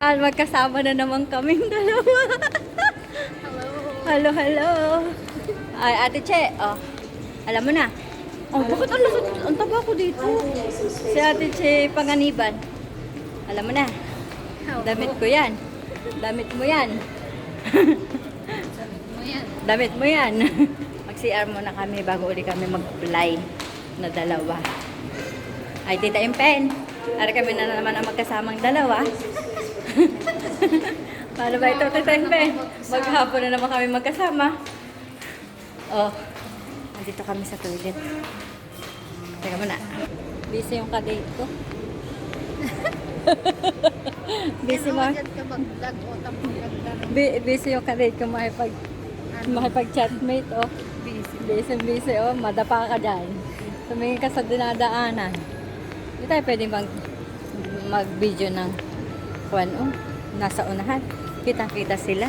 Magkasama na naman kaming dalawa. Hello, hello. Ay, Ate Che, oh, alam mo na. Oh, bakit ang taba ko dito? Si Ate Che Panganiban. Alam mo na. Damit ko yan. Damit mo yan. Damit mo yan. Mag-CR muna kami bago uli kami mag-fly na dalawa. Ay, Tita Impen. Para kami na naman ang magkasamang dalawa. Paano ba ito, Tita Impen? Maghapon na naman kami magkasama. Oh, nandito kami sa toilet. Teka muna. Busy yung kadate ko. Busy mo. Busy yung kadate ko makipag-chatmate, oh. Busy, oh. Madapa ka dyan. Tumingin ka sa dinadaanan. Hindi tayo pwede mag-video ng oh, nasa unahan. Kitang-kita sila.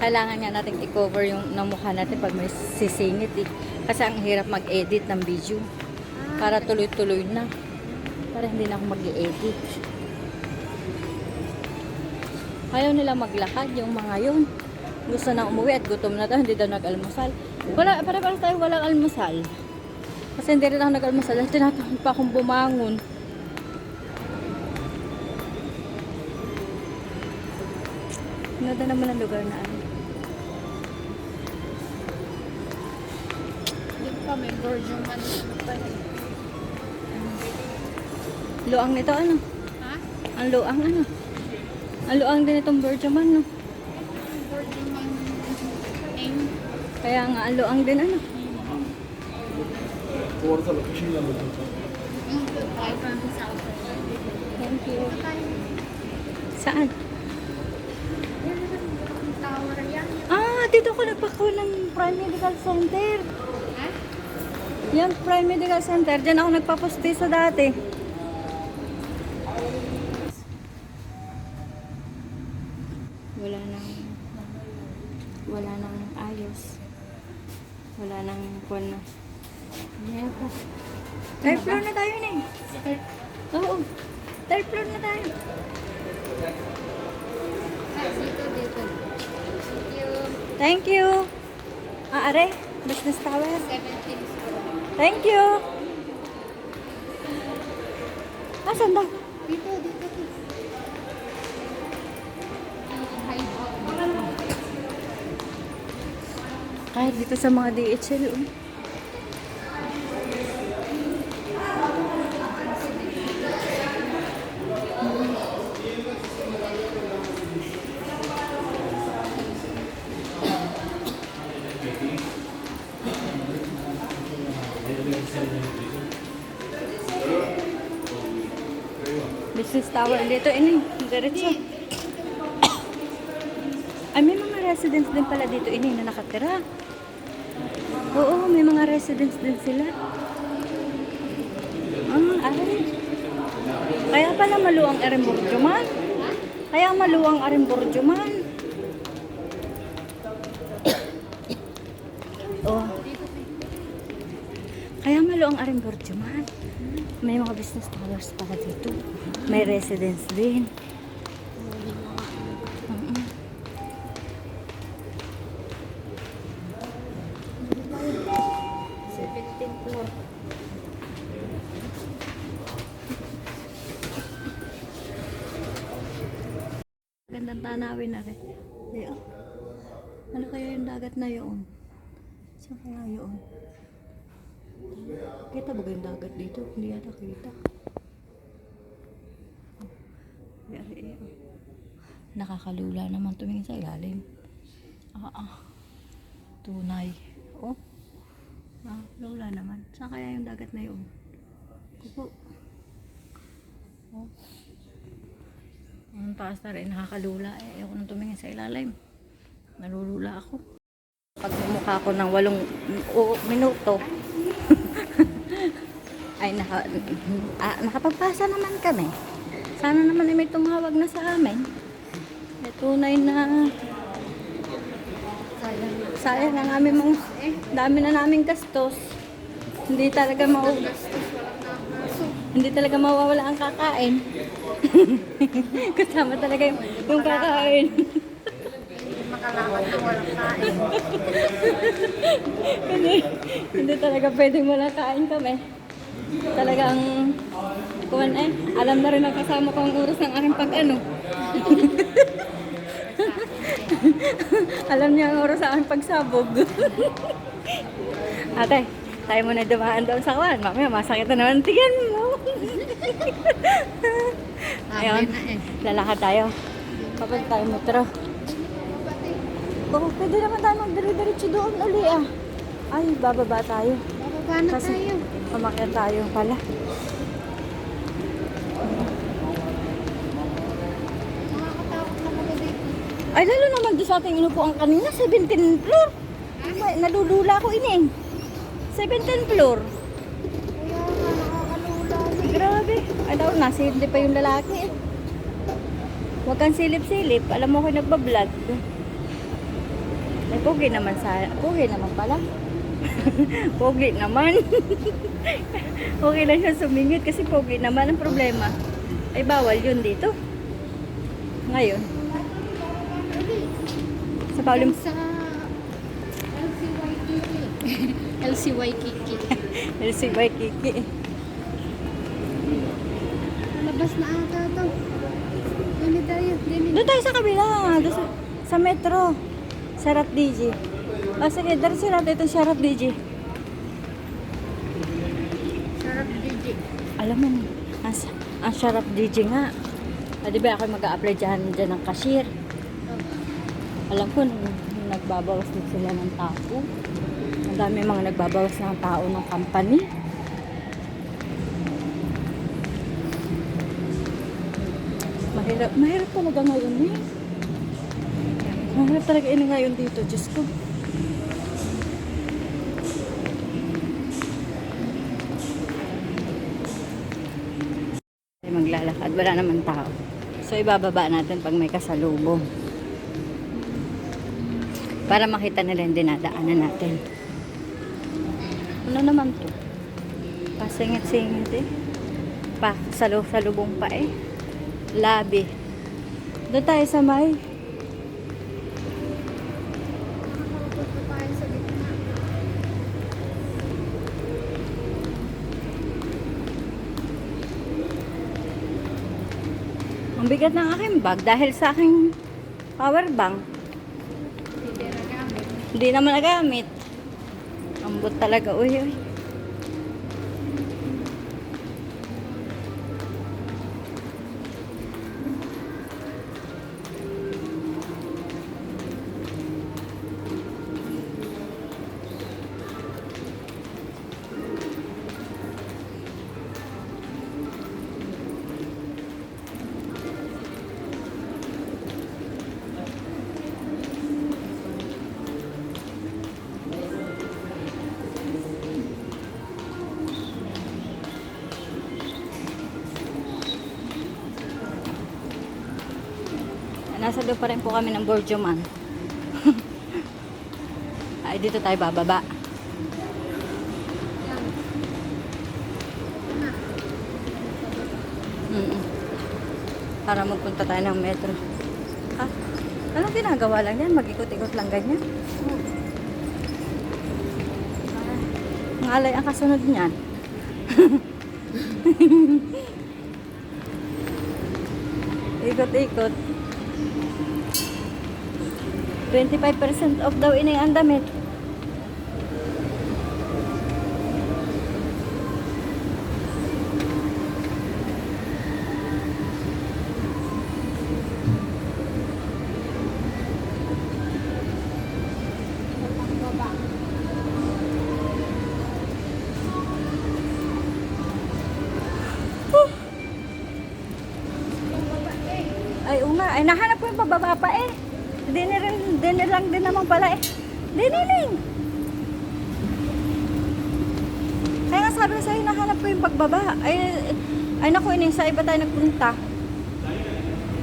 Kailangan nga natin i-cover yung mukha natin pag may sisingit eh. Kasi ang hirap mag-edit ng video. Para tuloy-tuloy na. Para hindi na ako mag-i-edit. Ayaw nila maglakad yung mga yun. Gusto na umuwi at gutom na daw. Hindi daw nag-almusal. Para tayo walang almusal. Kasi hindi rin ako nag-almusal. Dahil tinatakot pa akong bumangon. Ganda naman ang lugar na ano. Dito pa may Virgin Man. Luang nito ano? Ha? Ang luang ano? Ang luang din itong Virgin Man, no? Virgin Man name. Kaya nga ang luang din ano? Tayo from the south. Thank you. Saan? Tower yan. Ah, dito ko nagpako ng Prime Medical Center. Ha? Yan, Prime Medical Center. Diyan ako nagpapostiso dati. Wala nang ayos. Wala nang kwan na. Yeah. Third floor na tayo na eh. Oo. Third floor na tayo. Dito. Thank you. Are, business tower. 17. Thank you. Asan daw? Dito. Kahit dito sa mga DHL. Business tower dito ini, diretso. Ay, may mga residents din pala dito ini na nakatira. Oo, may mga residents din sila. Ay. Kaya pala maluwang Arimburjo man. Kaya maluwang Arimburjo man. Oh. Kaya maluwang Arimburjo man. May mga business towers pala dito. May residence din. Gandang tanawin na rin. Ayan. Ano kaya yung dagat na yun? Saan kaya yun? Kita ba yung dagat dito? Hindi yata kita. Nakakalula naman tumingin sa ilalim. Tunay. Oh. Lula naman. Saan kaya yung dagat na yun? Kupo. Oh. Ang taas na rin. Nakakalula. Ayoko nang tumingin sa ilalim. Nalulula ako. Pag mumukha ko ng 8 minuto, ay nakapagpasa naman kami. Sana naman ay may tumawag na sa amin. May tunay na sayang ang aming mga dami na naming gastos. Hindi talaga Gastos, walang nakaso. Hindi talaga mawawala ang kakain. Kasama talaga yung kakain. Makalakad na walang kain. hindi talaga pwedeng wala kain kami. Talagang, kuwan eh, alam na rin ang kasama ko ang oras ng aking pag-ano. Alam niya ang oras sa aking pagsabog. Ate, tayo muna dumaan doon sa kuwan. Mamaya masakit na naman tiyan mo. Ayun, lalakad tayo. Kapag tayo metro. Oh, pwede naman tayo magdiri-diretso doon uli ah. Ay, bababa tayo. Bababa na Kasi tayo. umakyat tayo pala. Nakakatakot na pala dito. Ay, lalo naman doon sa ating inupuan kanina, 17th floor. Ay, nalulula ko ini. 17th floor. Kaya nga, nakakalula. Grabe. Ay, daw, nasilip pa yung lalaki eh. Huwag kang silip-silip. Alam mo ko nagbablog. Ay, pogi naman pala. Pogi naman. Okay lang siya sumingit kasi pogi naman. Ang problema ay bawal yun dito. Ngayon. Sa Paulim. Sa LCY Kiki. LCY Kiki. Labas na ata to. Dini tayo. Doon tayo sa kabila. Doon sa metro. Sharat DJ. O sige, darsin natin itong Sharat DJ. Sarap DJ. Alam mo, ang Sharat DJ nga. Di ba ako mag-a-apply dyan ng cashier? Alam ko, nagbabawas din sila ng tao. Ang dami mga nagbabawas ng tao ng company. Mahirap talaga ngayon eh. Mahirap talaga ini ngayon dito, Diyos ko. Maglalakad, wala naman tao. So ibababa natin pag may kasalubong. Para makita nila yung dinadaanan natin. Ano naman to? Pasingit-singit eh. Salubong pa eh. Labi. Doon tayo sa may. Punta tayo sa gitna. Ang bigat ng aking bag dahil sa aking power bank. Hindi na gamit. Hindi naman nagamit. Ambot talaga. Uy, uy. Nasa doon pa rin po kami ng Borjoman. Ay, dito tayo bababa. Yan. Para magpunta tayo ng metro. Ah, anong ginagawa lang yan? Mag-ikot-ikot lang ganyan? Ngalay ang kasunod niyan. Ikot-ikot. 25% off daw ini ang damit. Baba. Ay, nga. Ay, nahanap ko yung pababa pa eh. Dinner lang din naman pala eh. Diniling! Kaya nga sabi ko sa'yo, nahanap ko yung pagbaba. Ay naku, ini, sa iba tayo nagpunta.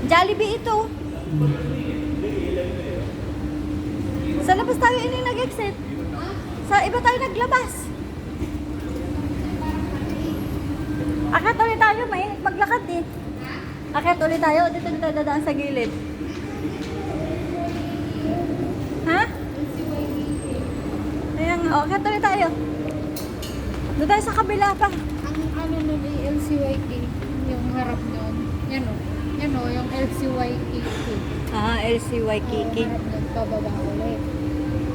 Jollibee ito. Sa labas tayo ini nag-exit. Sa iba tayo naglabas. Akyat ulit tayo, mainit maglakad eh. Akyat ulit tayo, dito tayo dadaan sa gilid. Ha? Ayan nga, akyat ulit tayo. Doon tayo sa kabila pa. Ang ano nun ay LCYK, yung harap nun. Yan o. Yan o, yung LCYK. Ah, LCY Kiki. Harap nun, pababa ulit.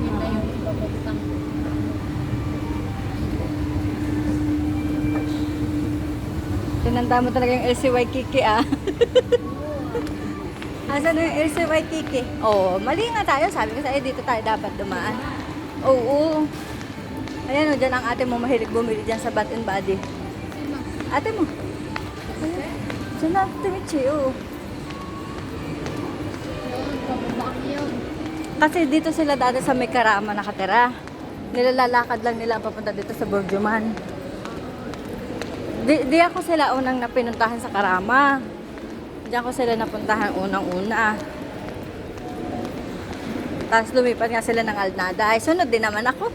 Yun na yung papuntang. Tinanda mo talaga yung LCY Kiki ah. Asan na yung LCY Kiki? Oo, mali nga tayo. Sabi ko sa'yo, dito tayo dapat dumaan. Oo. Ayan o, dyan ang ate mo mahilig bumili dyan sa Bath and Body. Sino? Ate mo. Dyan na, Timichi, oo. Yun, pababa yun. Kasi dito sila dati sa may Karama nakatira. Nilalakad lang nila ang papunta dito sa Burjuman. Di ako sila unang napinuntahan sa Karama. Diyan ko sila napuntahan unang-una. Tapos lumipat nga sila ng Alnada. Ay, sunod din naman ako.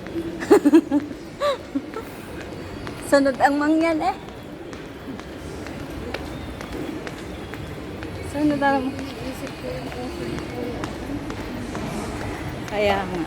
Sunod ang mangyan eh. Sunod ang... Iniisip ko yung open ko. Kaya nga.